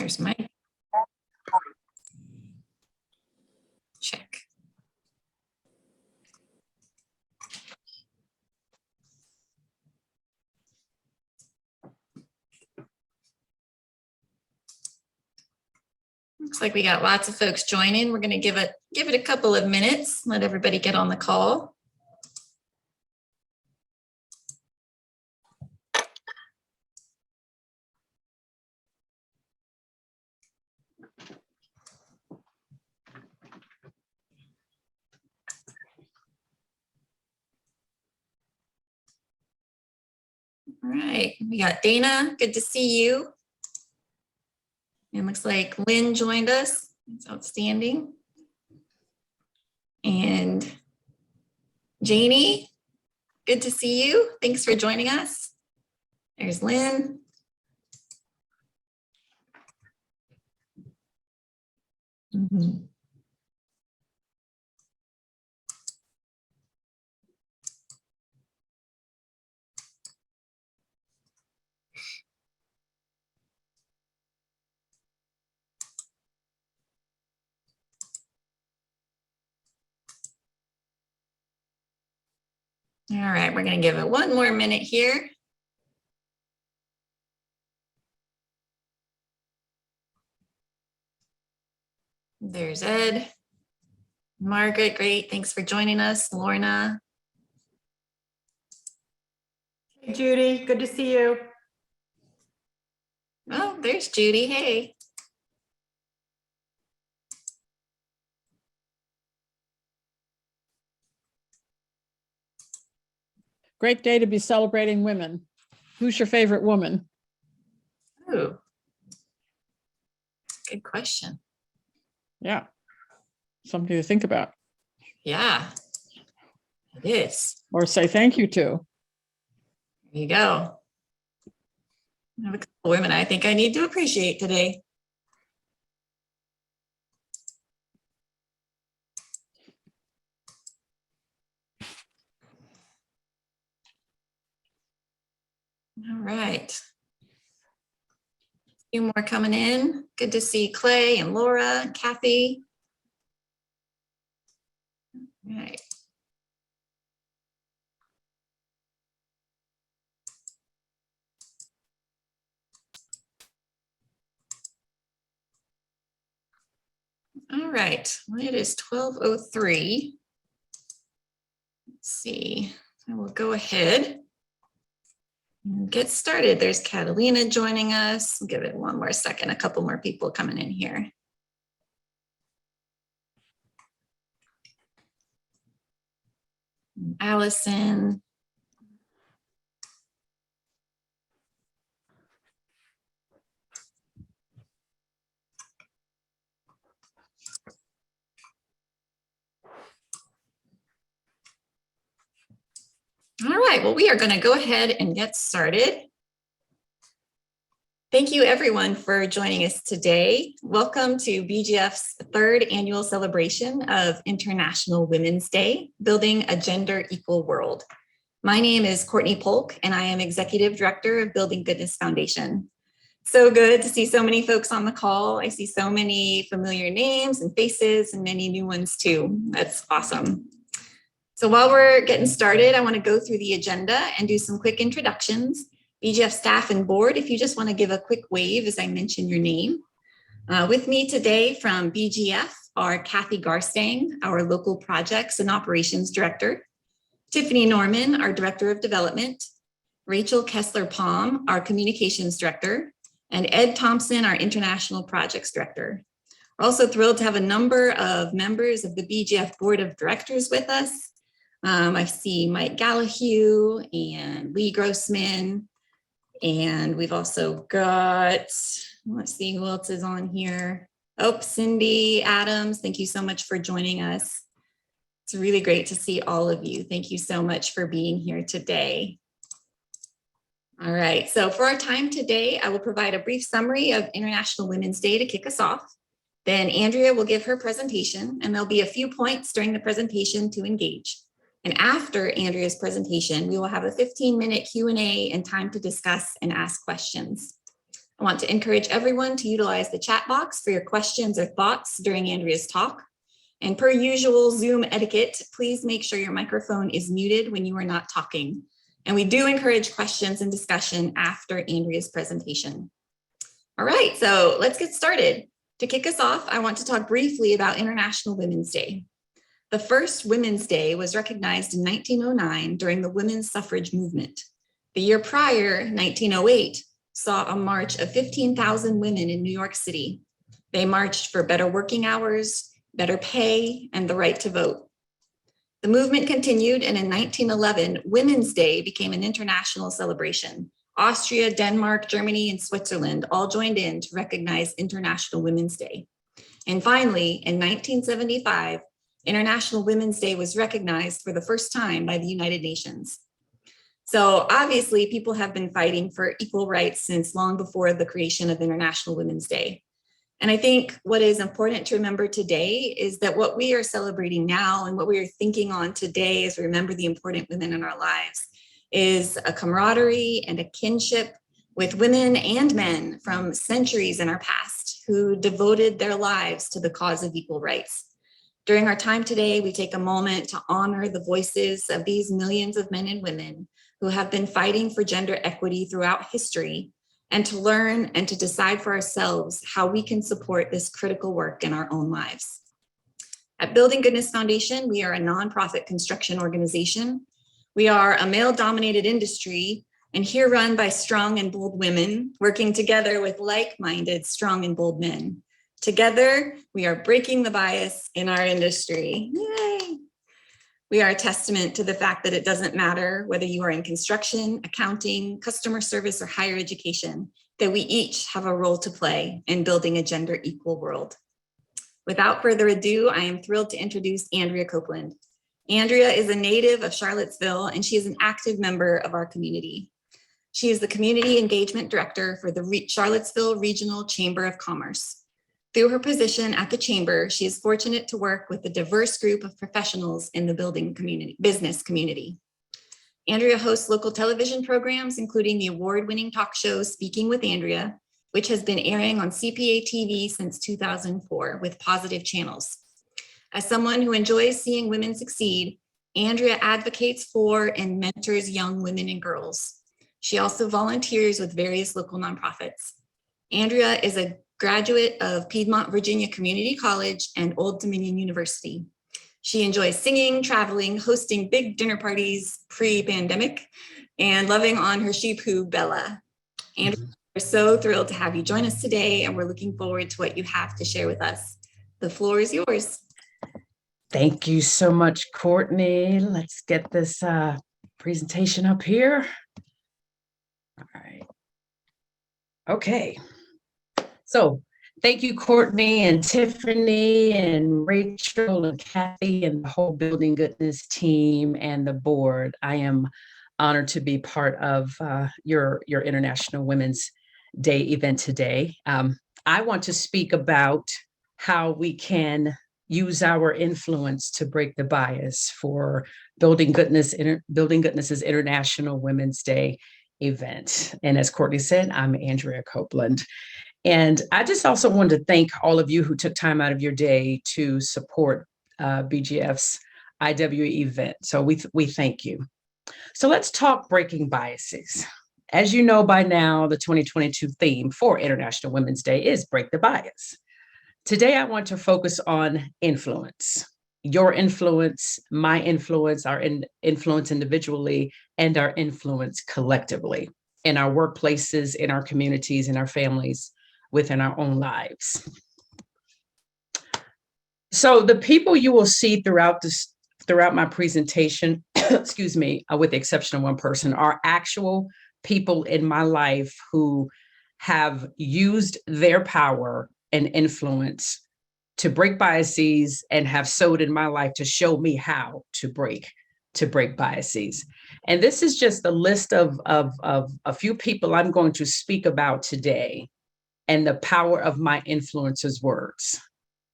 There's my check. Looks like we got lots of folks joining. We're going to give it a couple of minutes, let everybody get on the call. All right, we got Dana, good to see you. And looks like Lynn joined us, it's outstanding. And Janie, good to see you. Thanks for joining us. There's Lynn. Mm-hmm. All right, we're going to give it one more minute here. There's Ed. Margaret, great. Thanks for joining us. Lorna. Hey, Judy, good to see you. Oh, there's Judy. Hey. Great day to be celebrating women. Who's your favorite woman? Oh, good question. Yeah, something to think about. Yeah, it is. Or say thank you to. There you go. I have a couple of women I think I need to appreciate today. All right. A few more coming in. Good to see Clay and Laura, Kathy. All right. All right, well, it is 12:03. Let's see, I will go ahead and get started. There's Catalina joining us. I'll give it one more second, a couple more people coming in here. And Allison. All right, well, we are going to go ahead and get started. Thank you everyone for joining us today. Welcome to BGF's third annual celebration of International Women's Day, Building a Gender Equal World. My name is Courtney Polk, and I am Executive Director of Building Goodness Foundation. So good to see so many folks on the call. I see so many familiar names and faces and many new ones too. That's awesome. So while we're getting started, I want to go through the agenda and do some quick introductions. BGF staff and board, if you just want to give a quick wave as I mention your name. With me today from BGF are Kathy Garstang, our local projects and operations director, Tiffany Norman, our director of development, Rachel Kessler-Palm, our communications director, and Ed Thompson, our international projects director. We're also thrilled to have a number of members of the BGF board of directors with us. I see Mike Gallahue and Lee Grossman, and we've also got, let's see who else is on here. Oh, Cindy Adams, thank you so much for joining us. It's really great to see all of you. Thank you so much for being here today. All right, so for our time today, I will provide a brief summary of International Women's Day to kick us off. Then Andrea will give her presentation, and there'll be a few points during the presentation to engage. And after Andrea's presentation, we will have a 15-minute Q&A and time to discuss and ask questions. I want to encourage everyone to utilize the chat box for your questions or thoughts during Andrea's talk. And per usual Zoom etiquette, please make sure your microphone is muted when you are not talking. And we do encourage questions and discussion after Andrea's presentation. All right, so let's get started. To kick us off, I want to talk briefly about International Women's Day. The first Women's Day was recognized in 1909 during the women's suffrage movement. The year prior, 1908, saw a march of 15,000 women in New York City. They marched for better working hours, better pay, and the right to vote. The movement continued, and in 1911, Women's Day became an international celebration. Austria, Denmark, Germany, and Switzerland all joined in to recognize International Women's Day. And finally, in 1975, International Women's Day was recognized for the first time by the United Nations. So obviously, people have been fighting for equal rights since long before the creation of International Women's Day. And I think what is important to remember today is that what we are celebrating now and what we are thinking on today as we remember the important women in our lives is a camaraderie and a kinship with women and men from centuries in our past who devoted their lives to the cause of equal rights. During our time today, we take a moment to honor the voices of these millions of men and women who have been fighting for gender equity throughout history, and to learn and to decide for ourselves how we can support this critical work in our own lives. At Building Goodness Foundation, we are a nonprofit construction organization. We are a male-dominated industry, and here run by strong and bold women, working together with like-minded strong and bold men. Together, we are breaking the bias in our industry. Yay! We are a testament to the fact that it doesn't matter whether you are in construction, accounting, customer service, or higher education, that we each have a role to play in building a gender equal world. Without further ado, I am thrilled to introduce Andrea Copeland. Andrea is a native of Charlottesville, and she is an active member of our community. She is the Community Engagement Director for the Charlottesville Regional Chamber of Commerce. Through her position at the Chamber, she is fortunate to work with a diverse group of professionals in the business community. Andrea hosts local television programs, including the award-winning talk show Speaking with Andrea, which has been airing on CPA-TV since 2004 with positive channels. As someone who enjoys seeing women succeed, Andrea advocates for and mentors young women and girls. She also volunteers with various local nonprofits. Andrea is a graduate of Piedmont, Virginia Community College and Old Dominion University. She enjoys singing, traveling, hosting big dinner parties pre-pandemic, and loving on her Shih-poo, Bella. Andrea, we're so thrilled to have you join us today, and we're looking forward to what you have to share with us. The floor is yours. Thank you so much, Courtney. Let's get this presentation up here. All right. Okay. So thank you, Courtney and Tiffany and Rachel and Kathy and the whole Building Goodness team and the board. I am honored to be part of your International Women's Day event today. I want to speak about how we can use our influence to break the bias for Building Goodness's International Women's Day event. And as Courtney said, I'm Andrea Copeland. And I just also wanted to thank all of you who took time out of your day to support BGF's IWE event. So we thank you. So let's talk breaking biases. As you know by now, the 2022 theme for International Women's Day is Break the Bias. Today, I want to focus on influence. Your influence, my influence, our influence individually, and our influence collectively in our workplaces, in our communities, in our families, within our own lives. So the people you will see throughout my presentation, excuse me, with the exception of one person, are actual people in my life who have used their power and influence to break biases and have sowed in my life to show me how to break biases. And this is just a list of a few people I'm going to speak about today and the power of my influencers' words.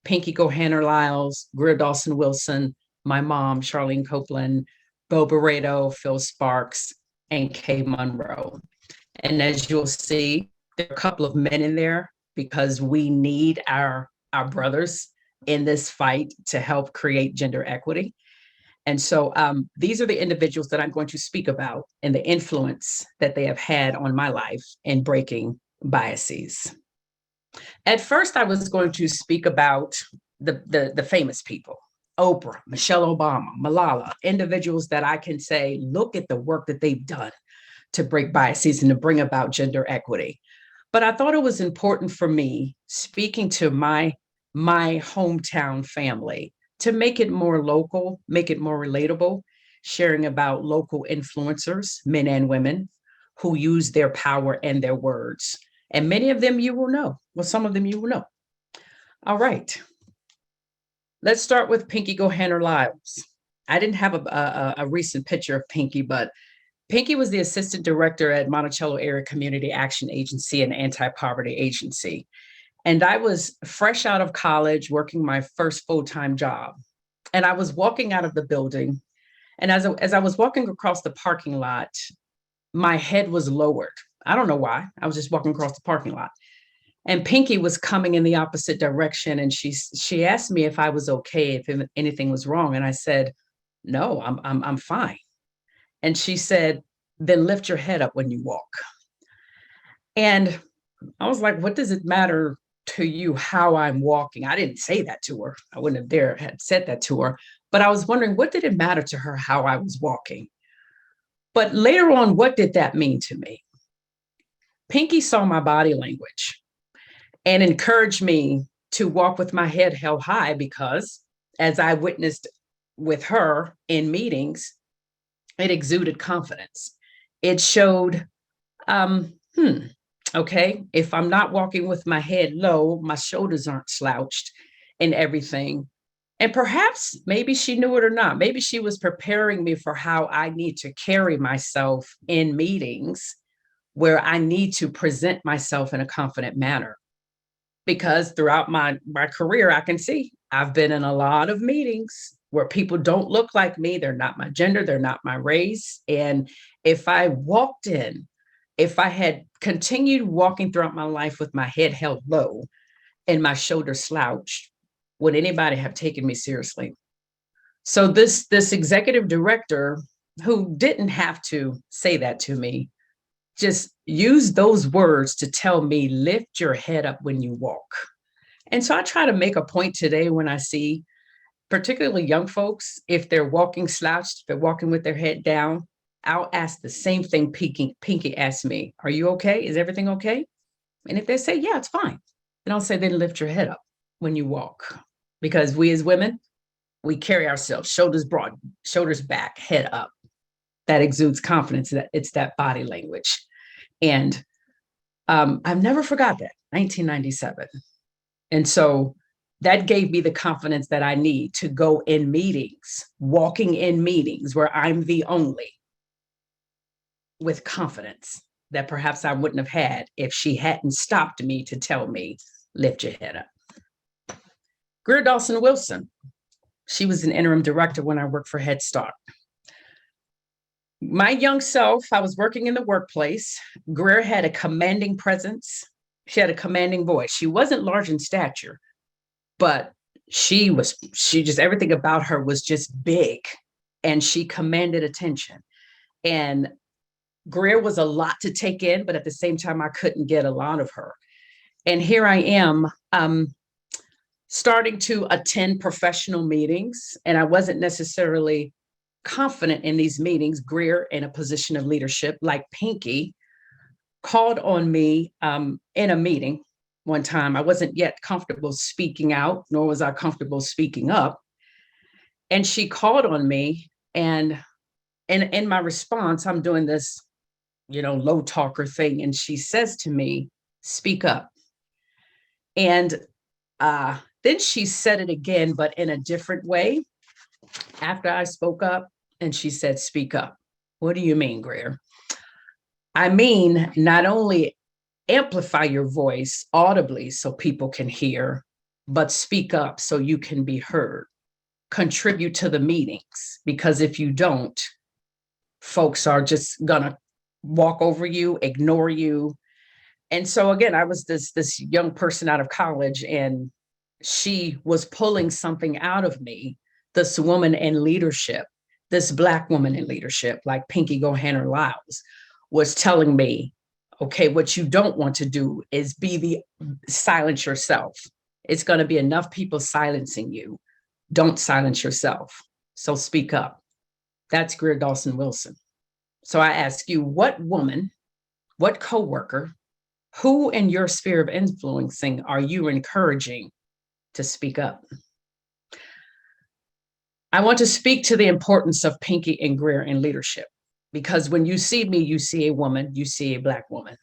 Pinky Gohanner-Lyles, Greer Dawson Wilson, my mom, Charlene Copeland, Bo Barreto, Phil Sparks, and Kay Monroe. And as you'll see, there are a couple of men in there because we need our brothers in this fight to help create gender equity. And so these are the individuals that I'm going to speak about and the influence that they have had on my life in breaking biases. At first, I was going to speak about the famous people, Oprah, Michelle Obama, Malala, individuals that I can say, look at the work that they've done to break biases and to bring about gender equity. But I thought it was important for me, speaking to my hometown family, to make it more local, make it more relatable, sharing about local influencers, men and women, who use their power and their words. And many of them you will know. Well, some of them you will know. All right. Let's start with Pinky Gohanner-Lyles. I didn't have a recent picture of Pinky, but Pinky was the assistant director at Monticello Area Community Action Agency and Anti-Poverty Agency. And I was fresh out of college working my first full-time job. And I was walking out of the building. And as I was walking across the parking lot, my head was lowered. I don't know why. I was just walking across the parking lot. And Pinky was coming in the opposite direction. And she asked me if I was okay, if anything was wrong. And I said, no, I'm fine. And she said, then lift your head up when you walk. And I was like, what does it matter to you how I'm walking? I didn't say that to her. I wouldn't have dared had said that to her. But I was wondering, what did it matter to her how I was walking? But later on, what did that mean to me? Pinky saw my body language and encouraged me to walk with my head held high because, as I witnessed with her in meetings, it exuded confidence. It showed, okay, if I'm not walking with my head low, my shoulders aren't slouched and everything. And perhaps maybe she knew it or not. Maybe she was preparing me for how I need to carry myself in meetings where I need to present myself in a confident manner. Because throughout my career, I can see I've been in a lot of meetings where people don't look like me. They're not my gender. They're not my race. And if I had continued walking throughout my life with my head held low and my shoulders slouched, would anybody have taken me seriously? So this executive director, who didn't have to say that to me, just used those words to tell me, lift your head up when you walk. And so I try to make a point today when I see particularly young folks, if they're walking slouched, if they're walking with their head down, I'll ask the same thing Pinky asked me. Are you okay? Is everything okay? And if they say, yeah, it's fine, then I'll say, then lift your head up when you walk. Because we as women, we carry ourselves shoulders broad, shoulders back, head up. That exudes confidence. That it's that body language. And I've never forgot that, 1997. And so that gave me the confidence that I need to go in meetings, walking in meetings where I'm the only, with confidence that perhaps I wouldn't have had if she hadn't stopped me to tell me, lift your head up. Greer Dawson Wilson, she was an interim director when I worked for Head Start. My young self, I was working in the workplace. Greer had a commanding presence. She had a commanding voice. She wasn't large in stature, but she just, everything about her was just big, and she commanded attention. And Greer was a lot to take in, but at the same time, I couldn't get a lot of her. And here I am, starting to attend professional meetings, and I wasn't necessarily confident in these meetings. Greer, in a position of leadership like Pinky, called on me in a meeting one time. I wasn't yet comfortable speaking out, nor was I comfortable speaking up. And she called on me, and in my response, I'm doing this, low talker thing. And she says to me, speak up. And then she said it again, but in a different way after I spoke up. And she said, speak up. What do you mean, Greer? I mean, not only amplify your voice audibly so people can hear, but speak up so you can be heard. Contribute to the meetings, because if you don't, folks are just gonna walk over you, ignore you, And so again, I was this young person out of college, and she was pulling something out of me, this woman in leadership, this Black woman in leadership, like Pinky Gohanner Lyles, was telling me, okay, what you don't want to do is silence yourself. It's going to be enough people silencing you. Don't silence yourself. So speak up. That's Greer Dawson Wilson. So I ask you, what woman, what coworker, who in your sphere of influencing are you encouraging to speak up? I want to speak to the importance of Pinky and Greer in leadership, because when you see me, you see a woman, you see a Black woman.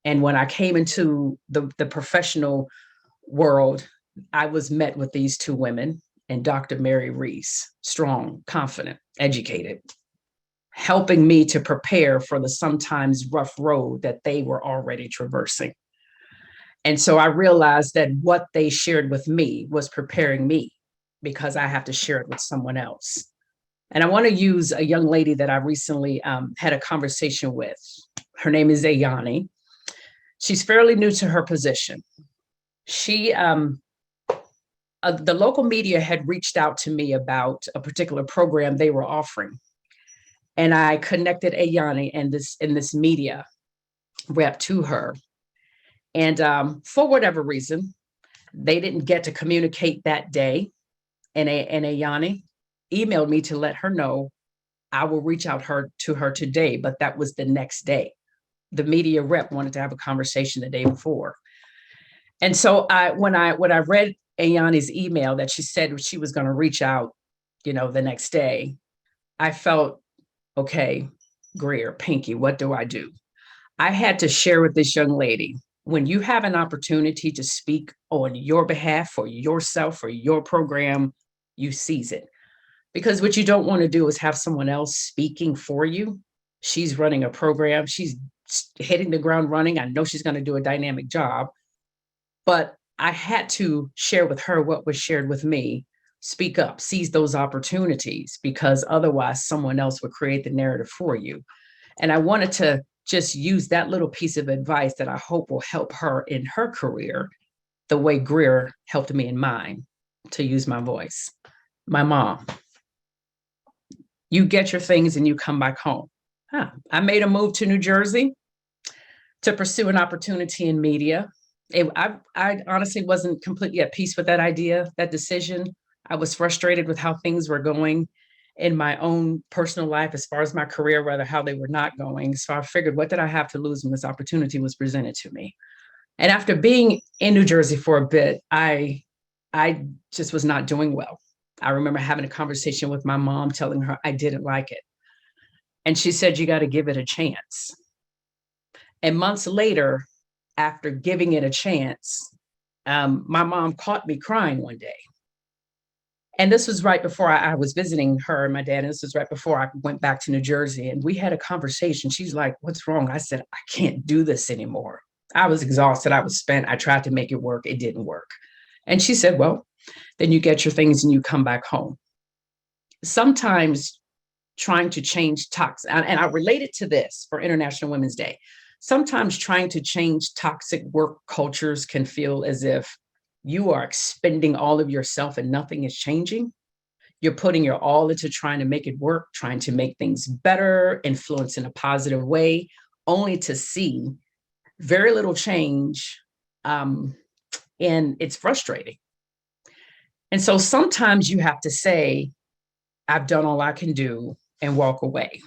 And when I came into the professional world, I was met with these two women and Dr. Mary Reese, strong, confident, educated, helping me to prepare for the sometimes rough road that they were already traversing. And so I realized that what they shared with me was preparing me, because I have to share it with someone else. And I want to use a young lady that I recently had a conversation with. Her name is Ayani. She's fairly new to her position. She, the local media had reached out to me about a particular program they were offering. And I connected Ayani and this media rep to her. And for whatever reason, they didn't get to communicate that day. And Ayani emailed me to let her know I will reach out to her today, but that was the next day. The media rep wanted to have a conversation the day before. And so when I read Ayani's email that she said she was going to reach out, the next day, I felt, okay, Greer, Pinky, what do I do? I had to share with this young lady, when you have an opportunity to speak on your behalf, for yourself, for your program, you seize it. Because what you don't want to do is have someone else speaking for you. She's running a program. She's hitting the ground running. I know she's going to do a dynamic job. But I had to share with her what was shared with me. Speak up, seize those opportunities, because otherwise someone else would create the narrative for you. And I wanted to just use that little piece of advice that I hope will help her in her career the way Greer helped me in mine, to use my voice. My mom, you get your things and you come back home. I made a move to New Jersey to pursue an opportunity in media. I honestly wasn't completely at peace with that idea, that decision. I was frustrated with how things were going in my own personal life, as far as my career, rather how they were not going. So I figured, what did I have to lose when this opportunity was presented to me? And after being in New Jersey for a bit, I just was not doing well. I remember having a conversation with my mom, telling her I didn't like it. And she said, you got to give it a chance. And months later, after giving it a chance, my mom caught me crying one day. And this was right before I was visiting her and my dad. And this was right before I went back to New Jersey. And we had a conversation. She's like, what's wrong? I said, I can't do this anymore. I was exhausted. I was spent. I tried to make it work. It didn't work. And she said, well, then you get your things and you come back home. Sometimes trying to change toxic, and I related to this for International Women's Day. Sometimes trying to change toxic work cultures can feel as if you are expending all of yourself and nothing is changing. You're putting your all into trying to make it work, trying to make things better, influence in a positive way, only to see very little change. And it's frustrating. And so sometimes you have to say, I've done all I can do, and walk away.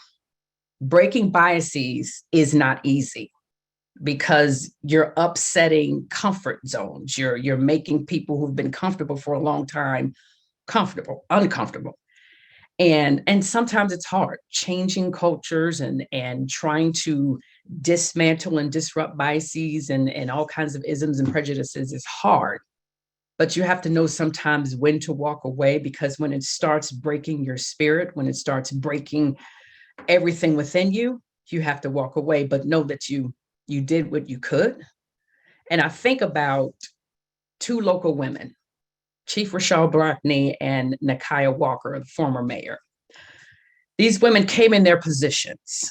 Breaking biases is not easy, because you're upsetting comfort zones. You're making people who've been comfortable for a long time uncomfortable. And sometimes it's hard. Changing cultures and trying to dismantle and disrupt biases and all kinds of isms and prejudices is hard. But you have to know sometimes when to walk away, because when it starts breaking your spirit, when it starts breaking everything within you, you have to walk away, but know that you did what you could. And I think about two local women, Chief Rochelle Blackney and Nakia Walker, the former mayor. These women came in their positions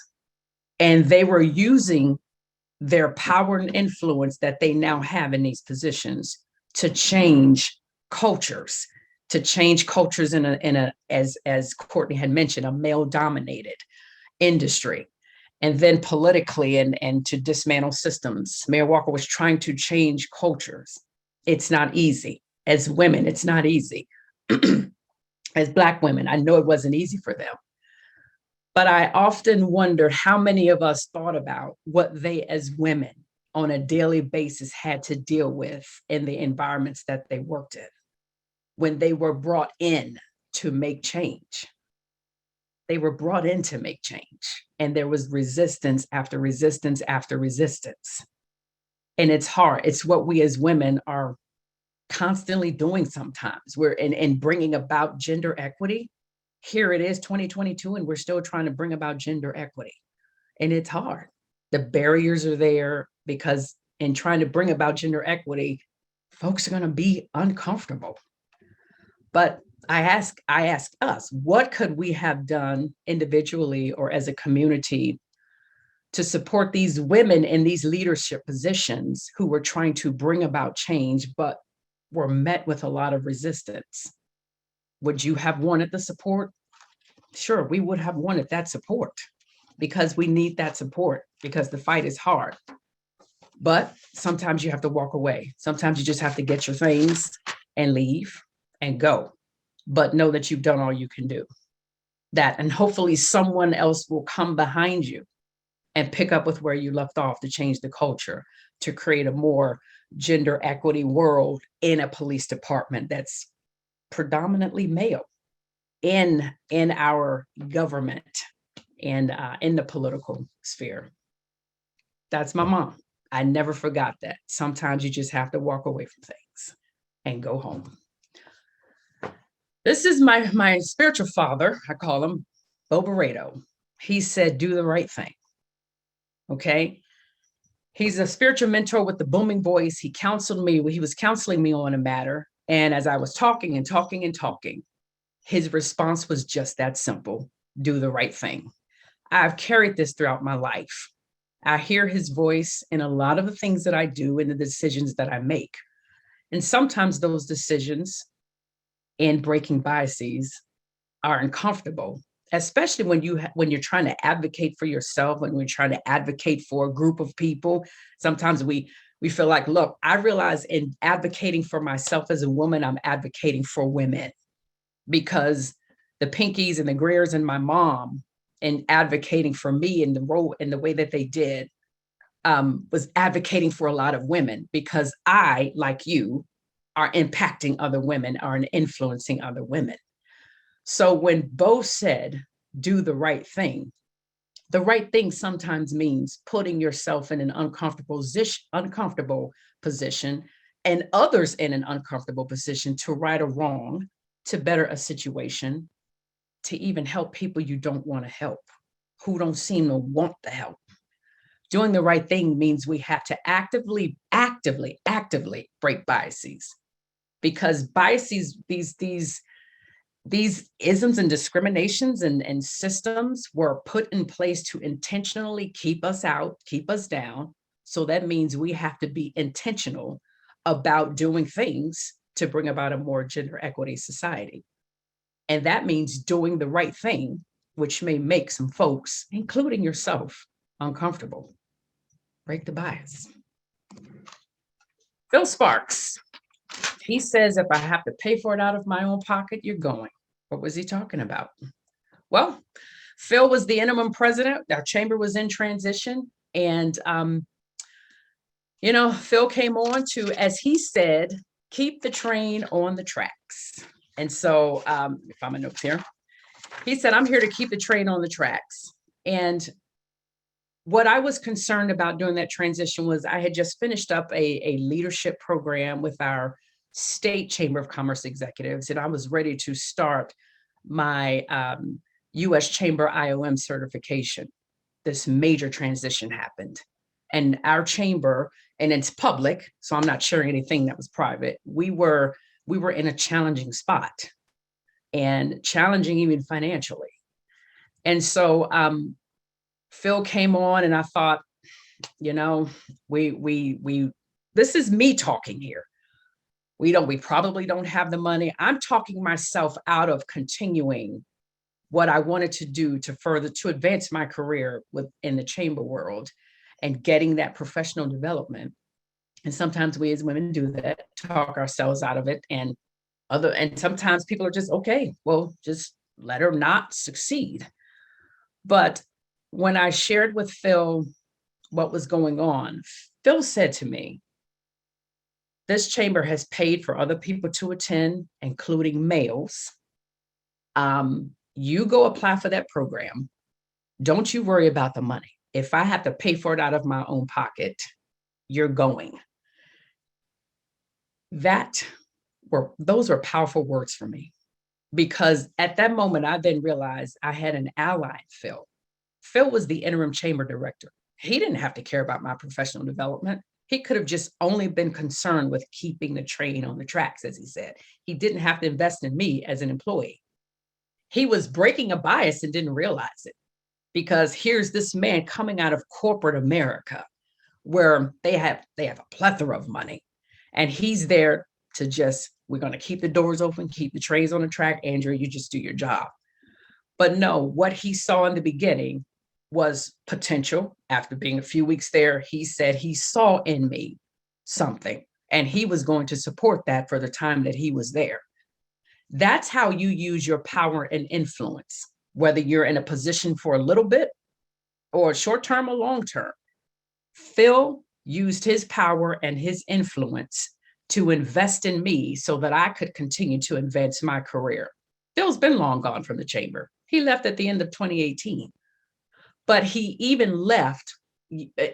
and they were using their power and influence that they now have in these positions to change cultures, as Courtney had mentioned, a male-dominated industry. And then politically and to dismantle systems. Mayor Walker was trying to change cultures. It's not easy. As women, it's not easy. As Black women, I know it wasn't easy for them. But I often wondered how many of us thought about what they as women on a daily basis had to deal with in the environments that they worked in when they were brought in to make change. They were brought in to make change, and there was resistance after resistance after resistance. And it's hard. It's what we as women are constantly doing sometimes. We're in bringing about gender equity. Here it is, 2022, and we're still trying to bring about gender equity. And it's hard. The barriers are there because in trying to bring about gender equity, folks are going to be uncomfortable. But I ask us, what could we have done individually or as a community to support these women in these leadership positions who were trying to bring about change, but were met with a lot of resistance? Would you have wanted the support? Sure, we would have wanted that support because we need that support because the fight is hard. But sometimes you have to walk away. Sometimes you just have to get your things and leave and go. But know that you've done all you can do. That, and hopefully someone else will come behind you and pick up with where you left off to change the culture, to create a more gender equity world in a police department that's predominantly male in our government and in the political sphere. That's my mom. I never forgot that. Sometimes you just have to walk away from things and go home. This is my spiritual father. I call him Bo Barreto. He said, do the right thing. Okay. He's a spiritual mentor with the booming voice. He counseled me. He was counseling me on a matter. And as I was talking, his response was just that simple. Do the right thing. I've carried this throughout my life. I hear his voice in a lot of the things that I do and the decisions that I make. And sometimes those decisions and breaking biases are uncomfortable, especially when you're trying to advocate for yourself, when we're trying to advocate for a group of people. Sometimes we feel like, look, I realize in advocating for myself as a woman, I'm advocating for women because the Pinkies and the Greers and my mom and advocating for me in the role in the way that they did was advocating for a lot of women because I, like you, are impacting other women, are influencing other women. So when Bo said, do the right thing sometimes means putting yourself in an uncomfortable position and others in an uncomfortable position to right a wrong, to better a situation, to even help people you don't want to help, who don't seem to want the help. Doing the right thing means we have to actively break biases. Because biases, these isms and discriminations and systems were put in place to intentionally keep us out, keep us down. So that means we have to be intentional about doing things to bring about a more gender equity society. And that means doing the right thing, which may make some folks, including yourself, uncomfortable. Break the bias. Phil Sparks. He says, if I have to pay for it out of my own pocket, you're going. What was he talking about? Well, Phil was the interim president. Our chamber was in transition. And, Phil came on to, as he said, keep the train on the tracks. And so, if I'm a note here, he said, I'm here to keep the train on the tracks. And what I was concerned about during that transition was I had just finished up a leadership program with our State Chamber of Commerce executives, and I was ready to start my U.S. Chamber IOM certification. This major transition happened, and our chamber, and it's public, so I'm not sharing anything that was private. We were in a challenging spot, and challenging even financially. And so Phil came on, and I thought, you know, we this is me talking here. We probably don't have the money. I'm talking myself out of continuing what I wanted to do to advance my career within the chamber world and getting that professional development. And sometimes we as women do that, talk ourselves out of it. And sometimes people are just, okay, well, just let her not succeed. But when I shared with Phil what was going on, Phil said to me, this chamber has paid for other people to attend, including males. You go apply for that program. Don't you worry about the money. If I have to pay for it out of my own pocket, you're going. Those were powerful words for me, because at that moment, I then realized I had an ally in Phil. Phil was the interim chamber director. He didn't have to care about my professional development. He could have just only been concerned with keeping the train on the tracks, as he said. He didn't have to invest in me as an employee. He was breaking a bias and didn't realize it, because here's this man coming out of corporate America where they have a plethora of money, and he's there to just, we're going to keep the doors open, keep the trains on the track. Andrea, you just do your job. But no, what he saw in the beginning was potential. After being a few weeks there, he said he saw in me something, and he was going to support that for the time that he was there. That's how you use your power and influence, whether you're in a position for a little bit or short term or long term. Phil used his power and his influence to invest in me so that I could continue to advance my career. Phil's been long gone from the chamber. He left at the end of 2018, but he even left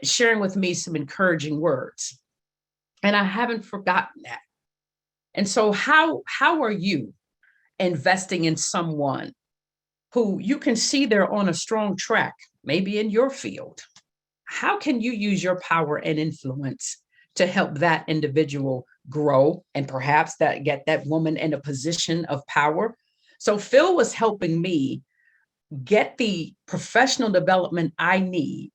sharing with me some encouraging words. And I haven't forgotten that. And so how are you investing in someone who you can see they're on a strong track, maybe in your field? How can you use your power and influence to help that individual grow and perhaps get that woman in a position of power? So Phil was helping me get the professional development I need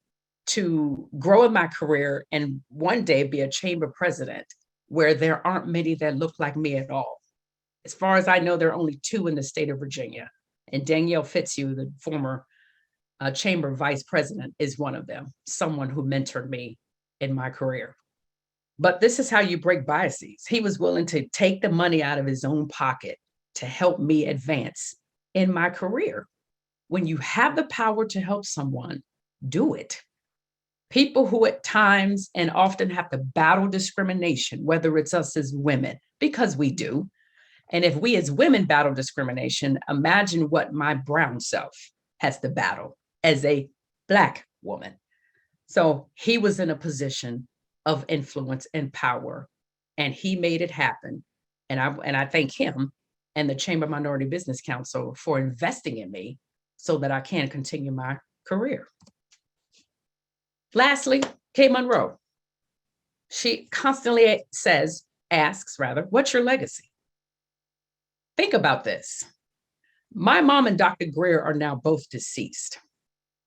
to grow in my career and one day be a chamber president where there aren't many that look like me at all. As far as I know, there are only 2 in the state of Virginia, and Danielle Fitzhugh, the former chamber vice president, is one of them, someone who mentored me in my career. But this is how you break biases. He was willing to take the money out of his own pocket to help me advance in my career. When you have the power to help someone, do it. People who at times and often have to battle discrimination, whether it's us as women, because we do. And if we as women battle discrimination, imagine what my brown self has to battle as a Black woman. So he was in a position of influence and power, and he made it happen. And I thank him and the Chamber Minority Business Council for investing in me so that I can continue my career. Lastly, Kay Monroe. She constantly asks, what's your legacy? Think about this. My mom and Dr. Greer are now both deceased,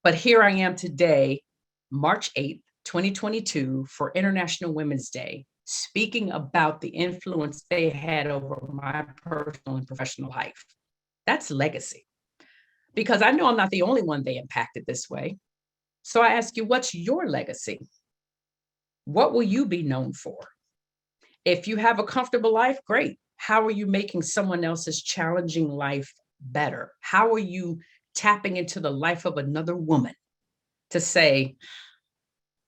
but here I am today, March 8th, 2022, for International Women's Day, speaking about the influence they had over my personal and professional life. That's legacy, because I know I'm not the only one they impacted this way. So I ask you, what's your legacy? What will you be known for? If you have a comfortable life, great. How are you making someone else's challenging life better? How are you tapping into the life of another woman to say,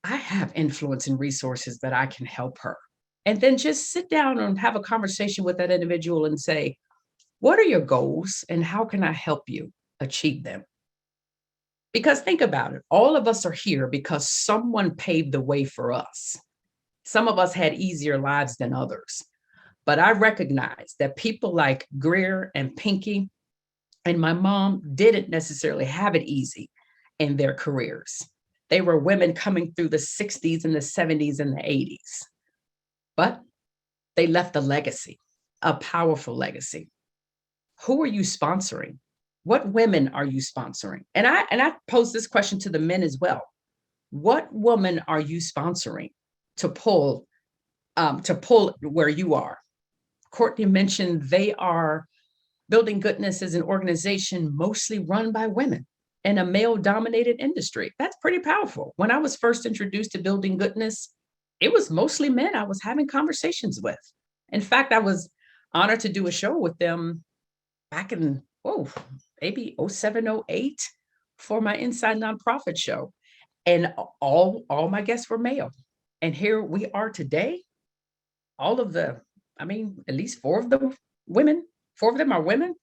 I have influence and resources that I can help her? And then just sit down and have a conversation with that individual and say, what are your goals and how can I help you achieve them? Because think about it, all of us are here because someone paved the way for us. Some of us had easier lives than others. But I recognize that people like Greer and Pinky and my mom didn't necessarily have it easy in their careers. They were women coming through the 60s and the 70s and the 80s. But they left a legacy, a powerful legacy. Who are you sponsoring? What women are you sponsoring? And I pose this question to the men as well. What woman are you sponsoring to pull where you are? Courtney mentioned Building Goodness is an organization mostly run by women in a male-dominated industry. That's pretty powerful. When I was first introduced to Building Goodness, it was mostly men I was having conversations with. In fact, I was honored to do a show with them back in, maybe 07, 08 for my Inside Nonprofit show. And all my guests were male. And here we are today. At least four of them are women.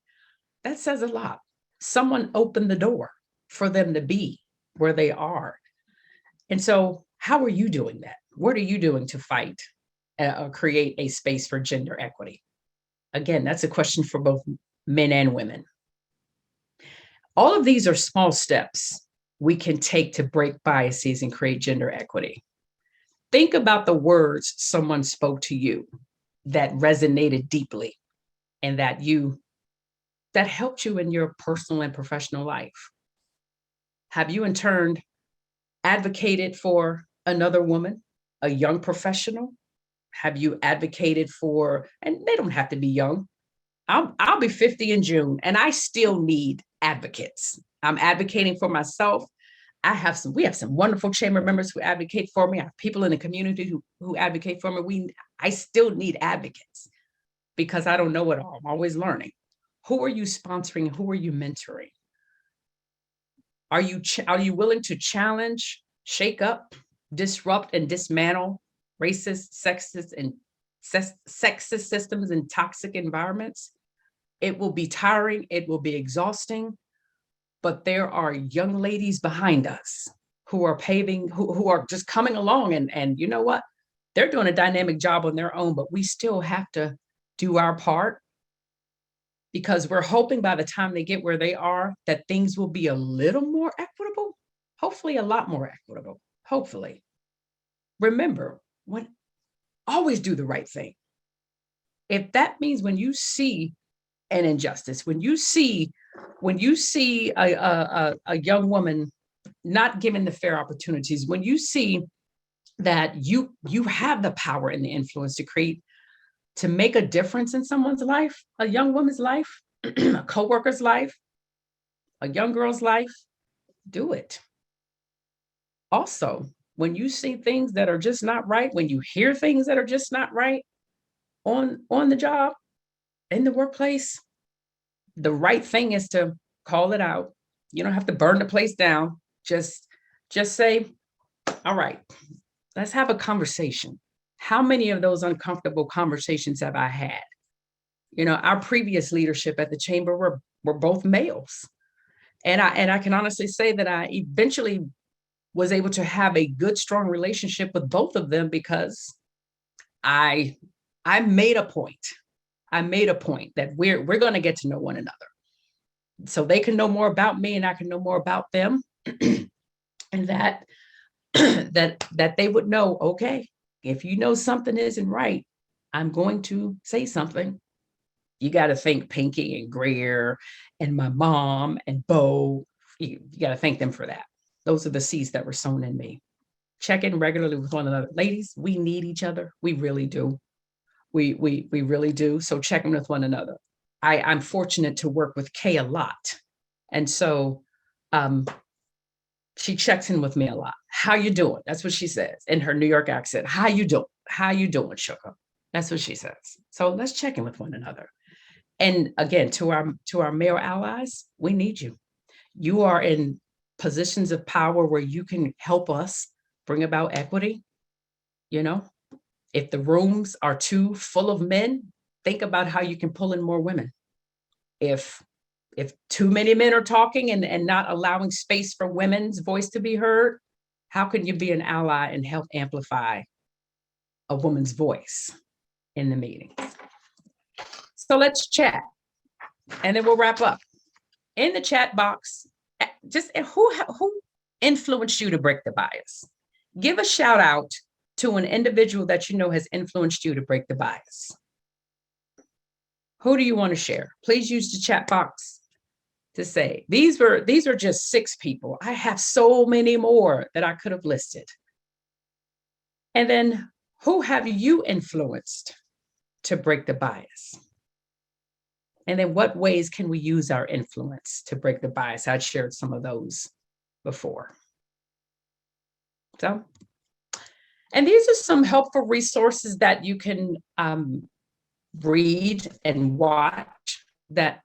That says a lot. Someone opened the door for them to be where they are. And so how are you doing that? What are you doing to fight or create a space for gender equity? Again, that's a question for both men and women. All of these are small steps we can take to break biases and create gender equity. Think about the words someone spoke to you that resonated deeply and that helped you in your personal and professional life. Have you in turn advocated for another woman, a young professional? Have you advocated for, and they don't have to be young. I'll be 50 in June and I still need advocates. I'm advocating for myself. We have some wonderful chamber members who advocate for me. I have people in the community who advocate for me. I still need advocates because I don't know it all. I'm always learning. Who are you sponsoring? Who are you mentoring? Are you willing to challenge, shake up, disrupt, and dismantle racist, sexist, and sexist systems and toxic environments? It will be tiring. It will be exhausting. But there are young ladies behind us who are who are just coming along. And you know what? They're doing a dynamic job on their own, but we still have to do our part because we're hoping by the time they get where they are, that things will be a little more equitable, hopefully a lot more equitable, hopefully. Remember, always do the right thing. If that means when you see an injustice, when you see a young woman not given the fair opportunities, when you see that you have the power and the influence to make a difference in someone's life, a young woman's life, a coworker's life, a young girl's life, do it. Also, when you see things that are just not right, when you hear things that are just not right on the job, in the workplace, the right thing is to call it out. You don't have to burn the place down. Just say, all right, let's have a conversation. How many of those uncomfortable conversations have I had? Our previous leadership at the chamber were both males. And I can honestly say that I eventually was able to have a good, strong relationship with both of them because I made a point. I made a point that we're going to get to know one another. So they can know more about me and I can know more about them. And that they would know, okay, if you know something isn't right, I'm going to say something. You got to thank Pinky and Greer and my mom and Bo. You got to thank them for that. Those are the seeds that were sown in me. Check in regularly with one another. Ladies, we need each other. We really do. We really do. So check in with one another. I'm fortunate to work with Kay a lot. And so she checks in with me a lot. How you doing? That's what she says in her New York accent. How you doing? How you doing, sugar? That's what she says. So let's check in with one another. And again, to our male allies, we need you. You are in positions of power where you can help us bring about equity. If the rooms are too full of men, think about how you can pull in more women. If too many men are talking and not allowing space for women's voice to be heard, how can you be an ally and help amplify a woman's voice in the meeting? So let's chat, and then we'll wrap up. In the chat box, just who influenced you to break the bias? Give a shout out to an individual that you know has influenced you to break the bias. Who do you want to share? Please use the chat box to say, these are just 6 people. I have so many more that I could have listed. And then who have you influenced to break the bias? And then what ways can we use our influence to break the bias? I shared some of those before. So, and these are some helpful resources that you can read and watch that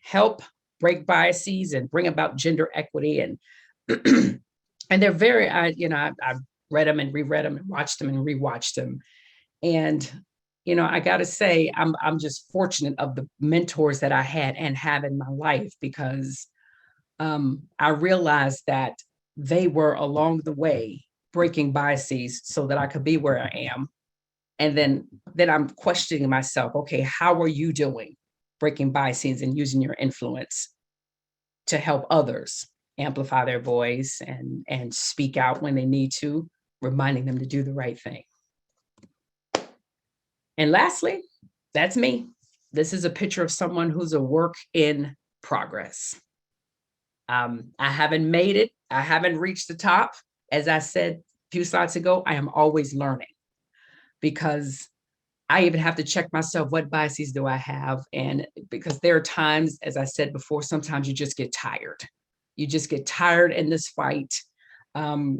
help break biases and bring about gender equity. And and they're very, I've read them and reread them and watched them and rewatched them. And I got to say, I'm just fortunate of the mentors that I had and have in my life, because I realized that they were along the way breaking biases so that I could be where I am. And then I'm questioning myself, okay, how are you doing breaking biases and using your influence to help others amplify their voice and speak out when they need to, reminding them to do the right thing. And lastly, that's me. This is a picture of someone who's a work in progress. I haven't made it. I haven't reached the top. As I said a few slides ago, I am always learning, because I even have to check myself. What biases do I have? And because there are times, as I said before, sometimes you just get tired. You just get tired in this fight. Why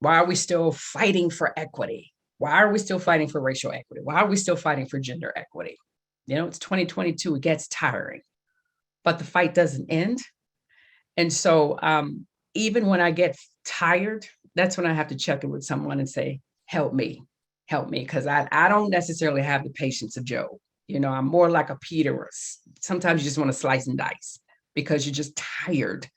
are we still fighting for equity? Why are we still fighting for racial equity? Why are we still fighting for gender equity? It's 2022, it gets tiring, but the fight doesn't end. And so even when I get tired, that's when I have to check in with someone and say, help me, because I don't necessarily have the patience of Job. I'm more like a Peter. Sometimes you just want to slice and dice because you're just tired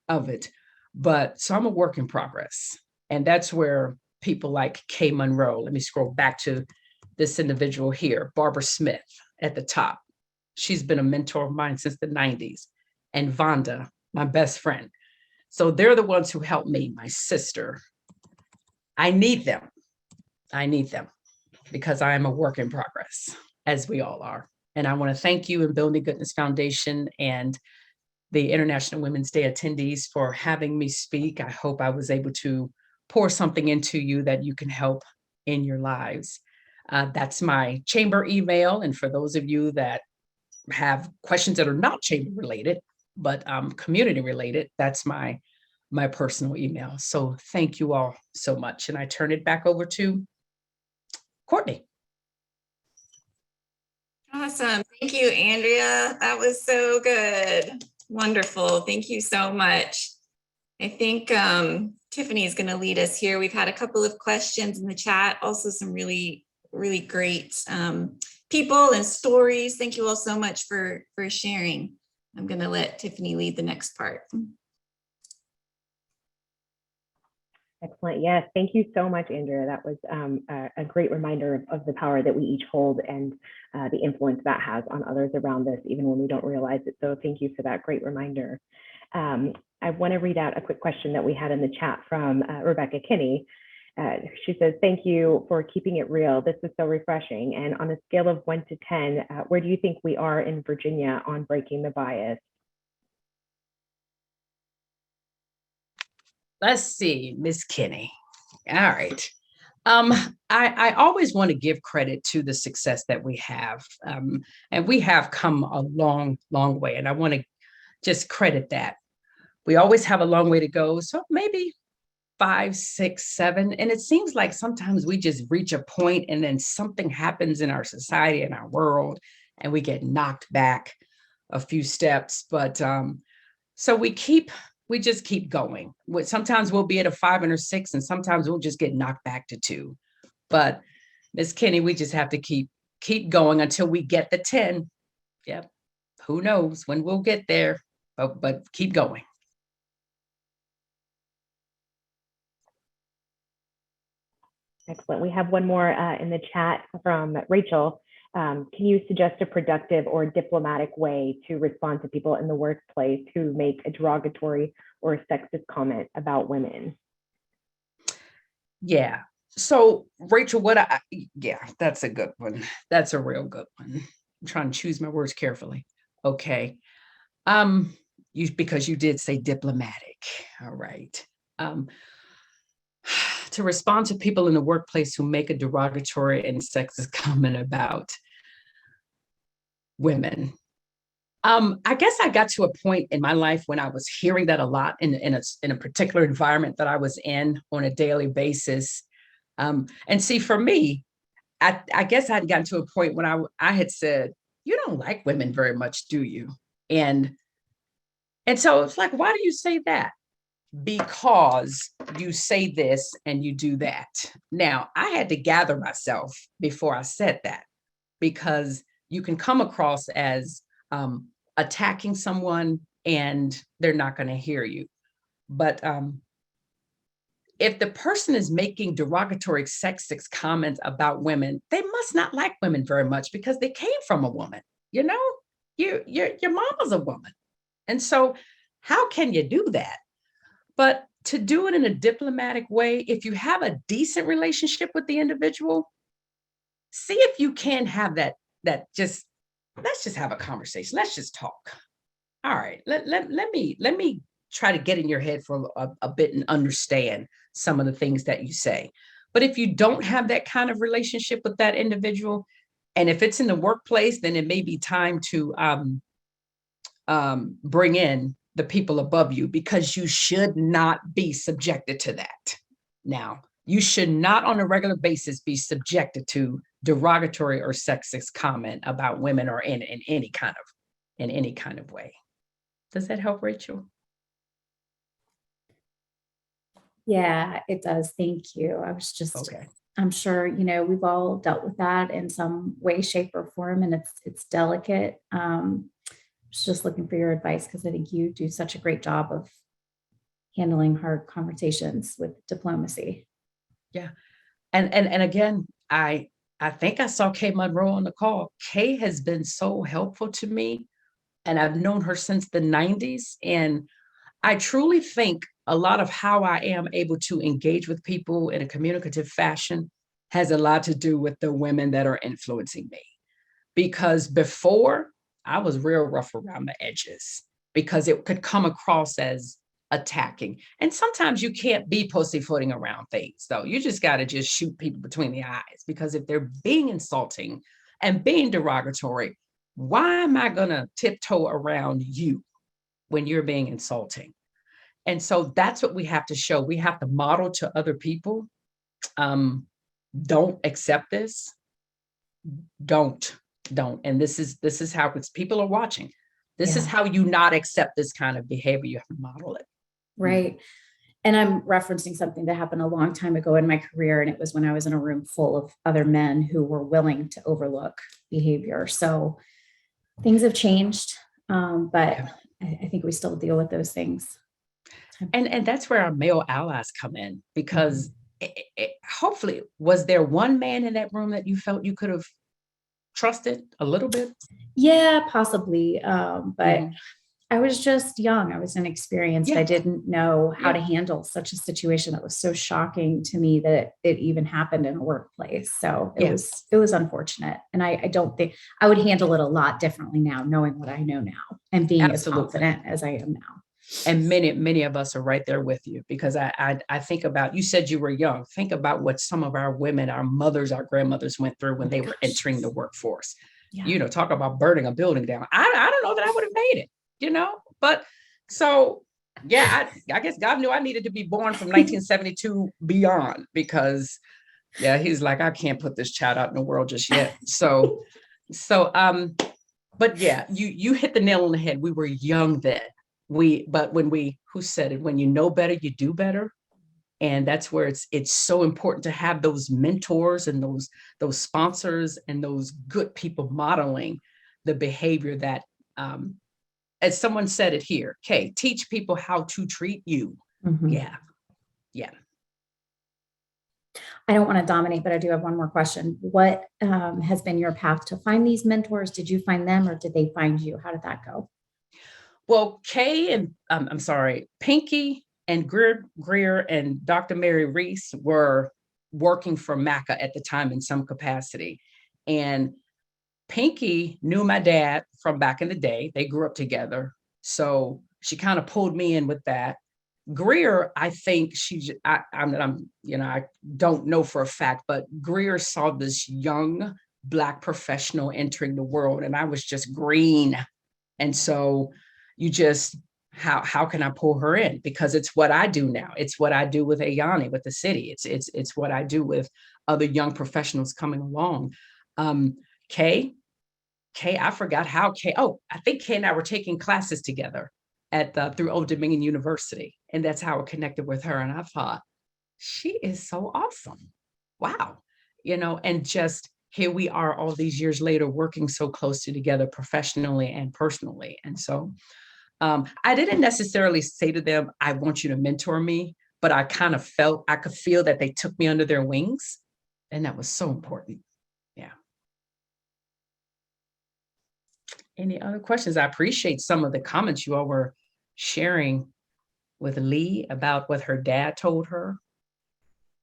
of it. But so I'm a work in progress. And that's where people like Kay Monroe, let me scroll back to this individual here, Barbara Smith at the top. She's been a mentor of mine since the 90s. And Vonda, my best friend. So they're the ones who helped me, my sister. I need them because I am a work in progress, as we all are. And I want to thank you and Building Goodness Foundation and the International Women's Day attendees for having me speak. I hope I was able to pour something into you that you can help in your lives. That's my chamber email. And for those of you that have questions that are not chamber related, but community related, that's my personal email. So thank you all so much. And I turn it back over to Courtney. Awesome. Thank you, Andrea. That was so good. Wonderful. Thank you so much. I think Tiffany is going to lead us here. We've had a couple of questions in the chat, also some really, really great people and stories. Thank you all so much for sharing. I'm going to let Tiffany lead the next part. Excellent. Yes. Thank you so much, Andrea. That was a great reminder of the power that we each hold and the influence that has on others around us, even when we don't realize it. So thank you for that great reminder. I want to read out a quick question that we had in the chat from Rebecca Kinney. She says, thank you for keeping it real. This is so refreshing. And on a scale of 1 to 10, where do you think we are in Virginia on breaking the bias? Let's see, Miss Kinney. All right. I always want to give credit to the success that we have. And we have come a long, long way. And I want to just credit that. We always have a long way to go. So maybe 5, 6, 7. And it seems like sometimes we just reach a point and then something happens in our society, in our world, and we get knocked back a few steps. But so we just keep going. Sometimes we'll be at a 5 or 6, and sometimes we'll just get knocked back to 2. But Ms. Kinney, we just have to keep going until we get the 10. Yep. Who knows when we'll get there, but keep going. Excellent. We have one more in the chat from Rachel. Can you suggest a productive or diplomatic way to respond to people in the workplace who make a derogatory or sexist comment about women? Yeah. So Rachel, that's a good one. That's a real good one. I'm trying to choose my words carefully. Okay. because you did say diplomatic. All right. To respond to people in the workplace who make a derogatory and sexist comment about women. I guess I got to a point in my life when I was hearing that a lot in a particular environment that I was in on a daily basis. And see, for me, I guess I'd gotten to a point when I had said, you don't like women very much, do you? And so it's like, why do you say that? Because you say this and you do that. Now, I had to gather myself before I said that, because you can come across as attacking someone and they're not going to hear you. But if the person is making derogatory sexist comments about women, they must not like women very much because they came from a woman. You know, your mama's a woman. And so how can you do that? But to do it in a diplomatic way, if you have a decent relationship with the individual, see if you can have that let's just have a conversation. Let's just talk. All right, let me try to get in your head for a bit and understand some of the things that you say. But if you don't have that kind of relationship with that individual, and if it's in the workplace, then it may be time to bring in the people above you, because you should not be subjected to that. Now, you should not on a regular basis be subjected to derogatory or sexist comment about women or in any kind of way. Does that help, Rachel? Yeah, it does. Thank you. I was just, Okay. I'm sure, we've all dealt with that in some way, shape, or form, and it's delicate. Was just looking for your advice because I think you do such a great job of handling hard conversations with diplomacy. Yeah. And again, I think I saw Kay Monroe on the call. Kay has been so helpful to me, and I've known her since the 90s. And I truly think a lot of how I am able to engage with people in a communicative fashion has a lot to do with the women that are influencing me. Because before, I was real rough around the edges because it could come across as attacking. And sometimes you can't be pussyfooting around things, though. You just got to just shoot people between the eyes, because if they're being insulting and being derogatory, why am I going to tiptoe around you when you're being insulting? And so that's what we have to show. We have to model to other people. Don't accept this. Don't. And this is how it's, people are watching. This is how you not accept this kind of behavior. You have to model it. Right. And I'm referencing something that happened a long time ago in my career. And it was when I was in a room full of other men who were willing to overlook behavior. So things have changed. But I think we still deal with those things. And that's where our male allies come in, because hopefully, was there one man in that room that you felt you could have trusted a little bit? Yeah, possibly. But I was just young. I was inexperienced. I didn't know how to handle such a situation that was so shocking to me that it even happened in a workplace. So it was unfortunate. And I don't think I would handle it a lot differently now, knowing what I know now and being as confident as I am now. And many of us are right there with you, because I think about, you said you were young. Think about what some of our women, our mothers, our grandmothers went through when they were entering the workforce. Talk about burning a building down. I don't know that I would have made it, but so, I guess God knew I needed to be born from 1972 beyond, because he's like, I can't put this child out in the world just yet. But you hit the nail on the head. We were young then. But who said it? When you know better, you do better. And that's where it's so important to have those mentors and those sponsors and those good people modeling the behavior that, as someone said it here, Kay, teach people how to treat you. Yeah. I don't want to dominate, but I do have one more question. What has been your path to find these mentors? Did you find them or did they find you? How did that go? Well, Kay and Pinky and Greer and Dr. Mary Reese were working for MACA at the time in some capacity. And Pinky knew my dad from back in the day. They grew up together. So she kind of pulled me in with that. Greer, I think I don't know for a fact, but Greer saw this young Black professional entering the world, and I was just green. And so how can I pull her in? Because it's what I do now. It's what I do with Ayani, with the city. It's what I do with other young professionals coming along. Kay, I forgot how Kay. Oh, I think Kay and I were taking classes together through Old Dominion University, and that's how I connected with her. And I thought, she is so awesome. Wow, and just here we are all these years later, working so closely together professionally and personally. And so I didn't necessarily say to them, I want you to mentor me, but I kind of I could feel that they took me under their wings. And that was so important. Yeah. Any other questions? I appreciate some of the comments you all were sharing with Lee about what her dad told her.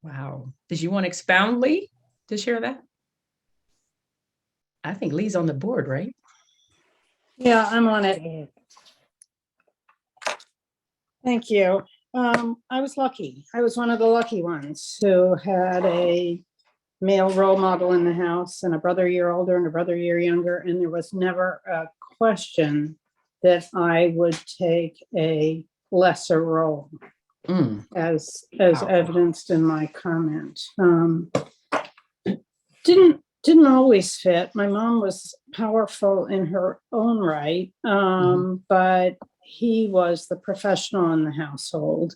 Wow. Did you want to expound, Lee, to share that? I think Lee's on the board, right? Yeah, I'm on it. Thank you. I was lucky. I was one of the lucky ones who had a male role model in the house, and a brother a year older and a brother a year younger. And there was never a question that I would take a lesser role, as evidenced in my comment. Didn't always fit. My mom was powerful in her own right, but he was the professional in the household.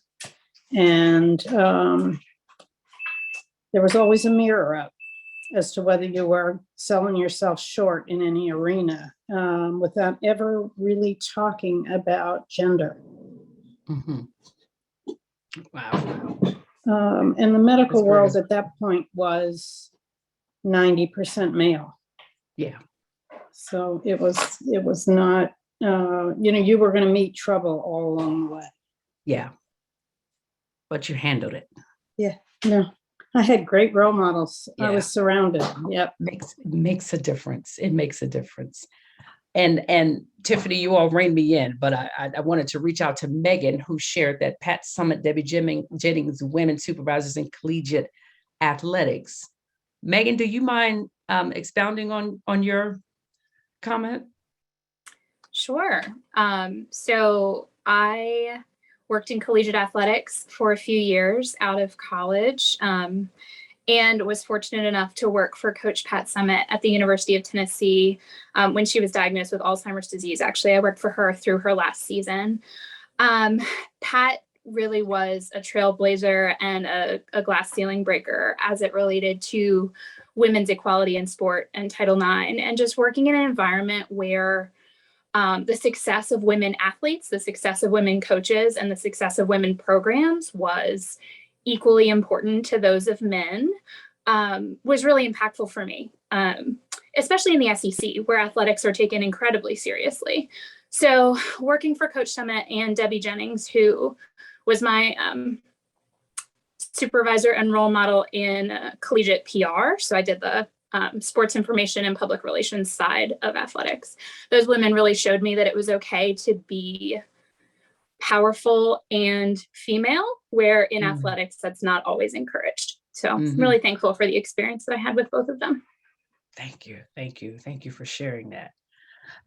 And there was always a mirror up as to whether you were selling yourself short in any arena, without ever really talking about gender. Wow. And the medical world at that point was 90% male. Yeah. So it was not, you were going to meet trouble all along the way. Yeah. But you handled it. Yeah. No, I had great role models. Yeah. I was surrounded. Yep. Makes a difference. It makes a difference. And Tiffany, you all reined me in, but I wanted to reach out to Megan, who shared that Pat Summit, Debbie Jennings, women supervisors in collegiate athletics. Megan, do you mind expounding on your comment? Sure. So I worked in collegiate athletics for a few years out of college, and was fortunate enough to work for Coach Pat Summit at the University of Tennessee when she was diagnosed with Alzheimer's disease. Actually, I worked for her through her last season. Pat really was a trailblazer and a glass ceiling breaker as it related to women's equality in sport and Title IX, and just working in an environment where the success of women athletes, the success of women coaches, and the success of women programs was equally important to those of men, was really impactful for me, especially in the SEC, where athletics are taken incredibly seriously. So working for Coach Summit and Debbie Jennings, who was my supervisor and role model in collegiate PR. So I did the sports information and public relations side of athletics. Those women really showed me that it was okay to be powerful and female, where in athletics that's not always encouraged. So I'm really thankful for the experience that I had with both of them. Thank you for sharing that.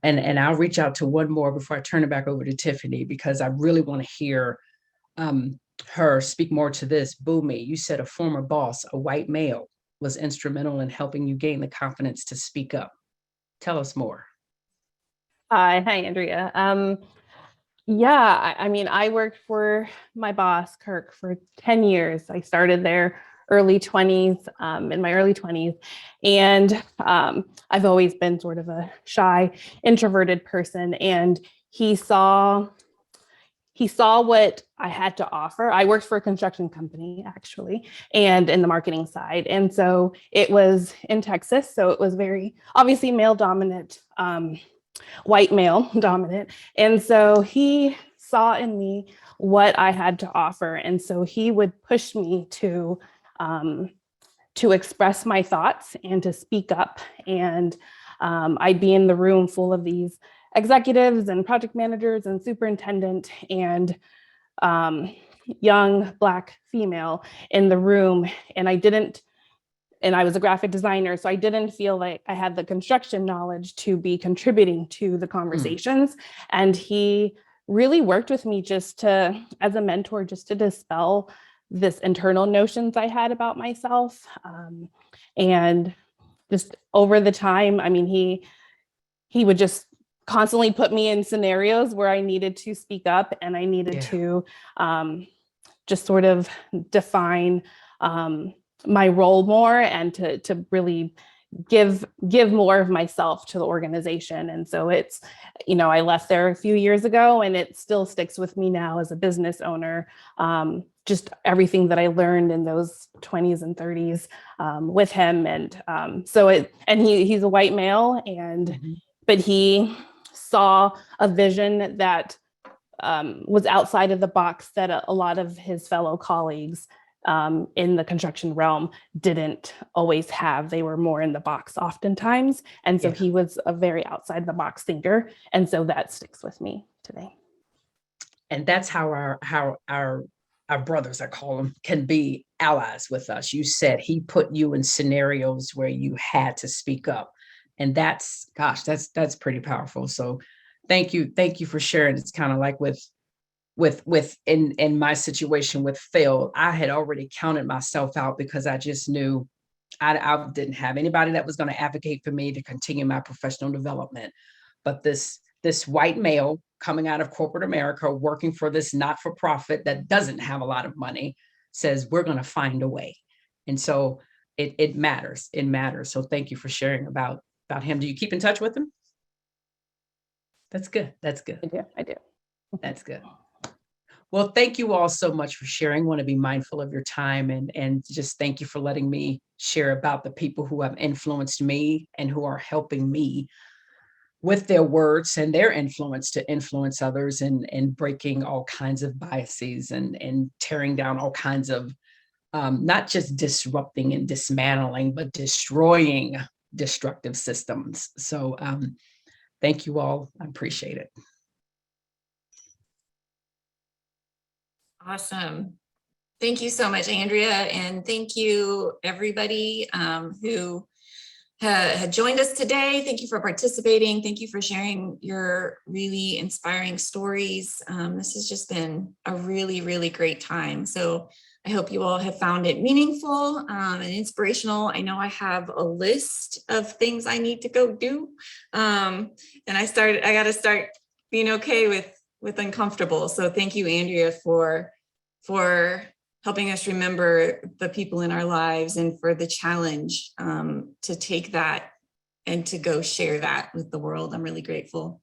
And I'll reach out to one more before I turn it back over to Tiffany, because I really want to hear her speak more to this. Boomy, you said a former boss, a white male, was instrumental in helping you gain the confidence to speak up. Tell us more. Hi, Andrea. I mean, I worked for my boss, Kirk, for 10 years. I started there in my early 20s. And I've always been sort of a shy, introverted person. And he saw what I had to offer. I worked for a construction company, actually, and in the marketing side. And so it was in Texas. So it was very obviously male dominant, white male dominant. And so he saw in me what I had to offer. And so he would push me to express my thoughts and to speak up. And I'd be in the room full of these executives and project managers and superintendent and young Black female in the room. And I was a graphic designer, so I didn't feel like I had the construction knowledge to be contributing to the conversations. And he really worked with me just to, as a mentor, just to dispel this internal notions I had about myself. And just over the time, I mean, he would just constantly put me in scenarios where I needed to speak up and I needed to just sort of define my role more and to really give more of myself to the organization. And so it's, I left there a few years ago and it still sticks with me now as a business owner. Just everything that I learned in those 20s and 30s with him. And he's a white male but he saw a vision that was outside of the box that a lot of his fellow colleagues in the construction realm didn't always have. They were more in the box oftentimes. And so he was a very outside the box thinker. And so that sticks with me today. And that's how our brothers, I call them, can be allies with us. You said he put you in scenarios where you had to speak up. And that's pretty powerful. So thank you for sharing. It's kind of like in my situation with Phil, I had already counted myself out because I just knew I didn't have anybody that was going to advocate for me to continue my professional development. But this white male coming out of corporate America, working for this not-for-profit that doesn't have a lot of money, says we're going to find a way. And so it matters. It matters. So thank you for sharing about him. Do you keep in touch with him? That's good. That's good. I do. That's good. Well, thank you all so much for sharing. I want to be mindful of your time and just thank you for letting me share about the people who have influenced me and who are helping me with their words and their influence to influence others and breaking all kinds of biases and tearing down all kinds of not just disrupting and dismantling, but destroying destructive systems. So thank you all. I appreciate it. Awesome. Thank you so much, Andrea. And thank you, everybody who had joined us today. Thank you for participating. Thank you for sharing your really inspiring stories. This has just been a really, really great time. So I hope you all have found it meaningful and inspirational. I know I have a list of things I need to go do. And I got to start being okay with uncomfortable. So thank you, Andrea, for helping us remember the people in our lives and for the challenge to take that and to go share that with the world. I'm really grateful.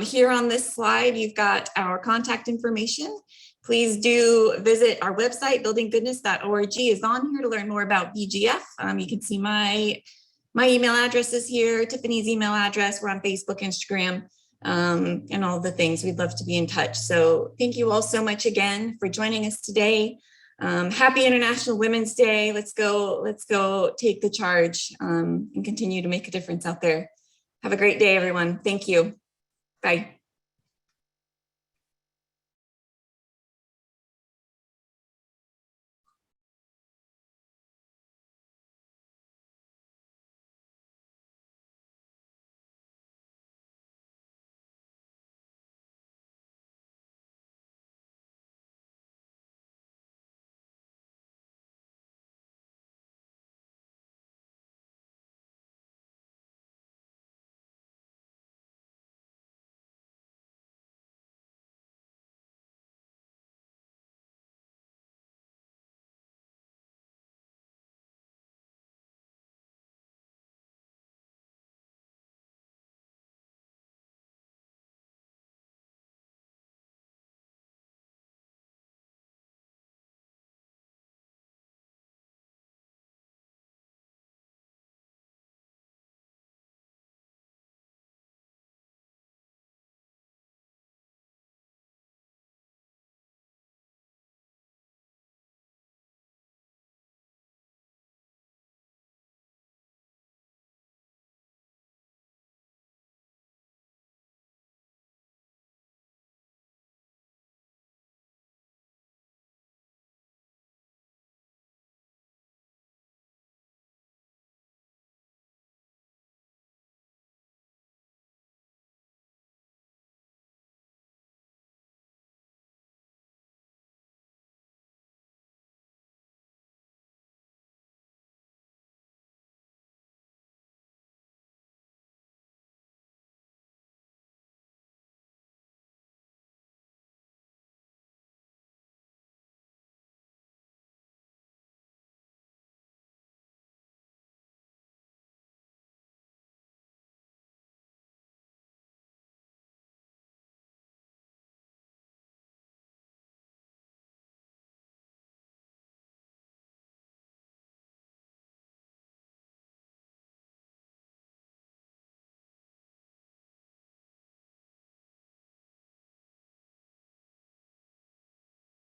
Here on this slide, you've got our contact information. Please do visit our website, buildinggoodness.org is on here to learn more about BGF. You can see my email address is here, Tiffany's email address. We're on Facebook, Instagram, and all the things. We'd love to be in touch. So thank you all so much again for joining us today. Happy International Women's Day. Let's go take the charge and continue to make a difference out there. Have a great day, everyone. Thank you. Bye.